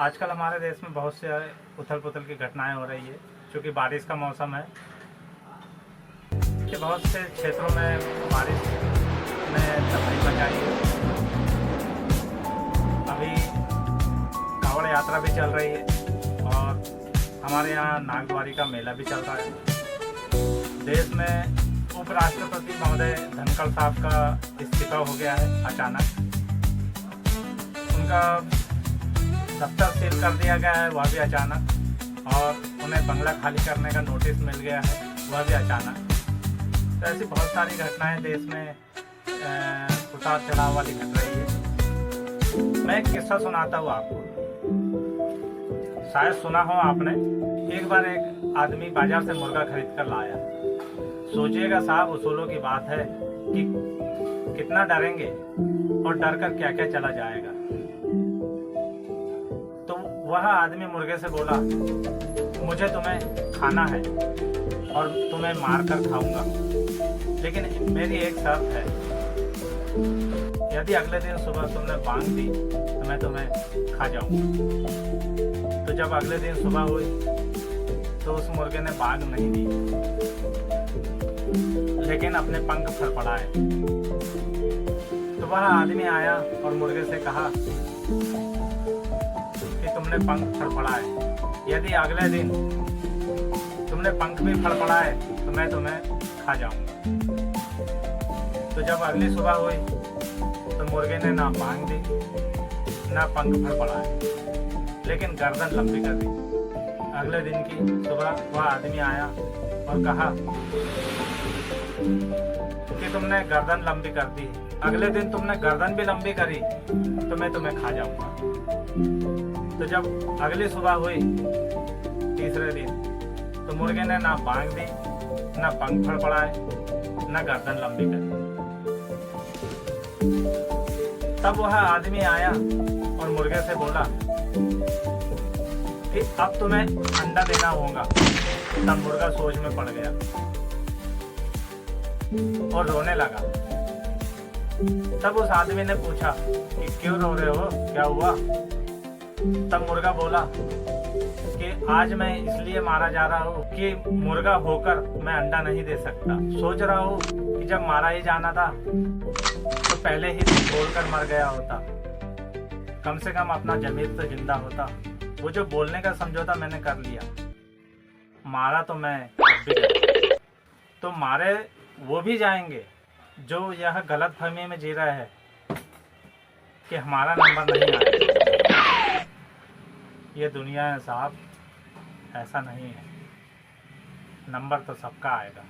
आजकल हमारे देश में बहुत से उथल पुथल की घटनाएं हो रही है, क्योंकि बारिश का मौसम है कि बहुत से क्षेत्रों में बारिश ने तबाही मचाई है। अभी कांवड़ यात्रा भी चल रही है और हमारे यहाँ नागद्वारी का मेला भी चल रहा है। देश में उपराष्ट्रपति महोदय धनखड़ साहब का इस्तीफा हो गया है अचानक। उनका दफ्तर सील कर दिया गया है, वह भी अचानक, और उन्हें बंगला खाली करने का नोटिस मिल गया है, वह भी अचानक। तो ऐसी बहुत सारी घटनाएं देश में उतार चढ़ाव वाली घट रही है। मैं एक किस्सा सुनाता हूँ आपको, शायद सुना हो आपने। एक बार एक आदमी बाजार से मुर्गा खरीद कर लाया। सोचिएगा साहब, उसूलों की बात है कि कितना डरेंगे और डर कर क्या क्या चला जाएगा। तो वह आदमी मुर्गे से बोला, मुझे तुम्हें खाना है और तुम्हें मार कर खाऊंगा, लेकिन मेरी एक शर्त है, यदि अगले दिन सुबह तुमने बांग दी तो मैं तुम्हें खा जाऊंगा। तो जब अगले दिन सुबह हुई तो उस मुर्गे ने बांग नहीं दी, लेकिन अपने पंख फड़फड़ाए। तो वह आदमी आया और मुर्गे से कहा कि तुमने पंख फड़फड़ाए, यदि अगले दिन तुमने पंख भी फड़फड़ाए तो मैं तुम्हें खा जाऊंगा। तो जब अगली सुबह हुई तो मुर्गे ने ना बांग दी ना पंख फड़फड़ाए, लेकिन गर्दन लंबी कर दी। अगले दिन की सुबह वह आदमी आया और कहा कि तुमने गर्दन लंबी कर दी, अगले दिन तुमने गर्दन भी लंबी करी तो मैं तुम्हें खा जाऊंगा। तो जब अगली सुबह हुई तीसरे दिन, तो मुर्गे ने ना बांग दी ना पंख फड़फड़ाए ना गर्दन लंबी करी। तब वह आदमी आया और मुर्गे से बोला कि अब तुम्हें अंडा देना होगा। तब मुर्गा सोच में पड़ गया और रोने लगा। तब उस आदमी ने पूछा कि क्यों रो रहे हो, क्या हुआ? तब मुर्गा बोला कि आज मैं इसलिए मारा जा रहा हूँ कि मुर्गा होकर मैं अंडा नहीं दे सकता। सोच रहा हूँ कि जब मारा ही जाना था तो पहले ही बोलकर मर गया होता, कम से कम अपना जमीर तो जिंदा होता। वो जो बोलने का समझौता मैंने कर लिया, मारा तो मैं तो मारे वो भी जाएंगे जो यह गलत फहमी में जी रहा है कि हमारा नंबर नहीं आया। ये दुनिया है साहब, ऐसा नहीं है, नंबर तो सबका आएगा।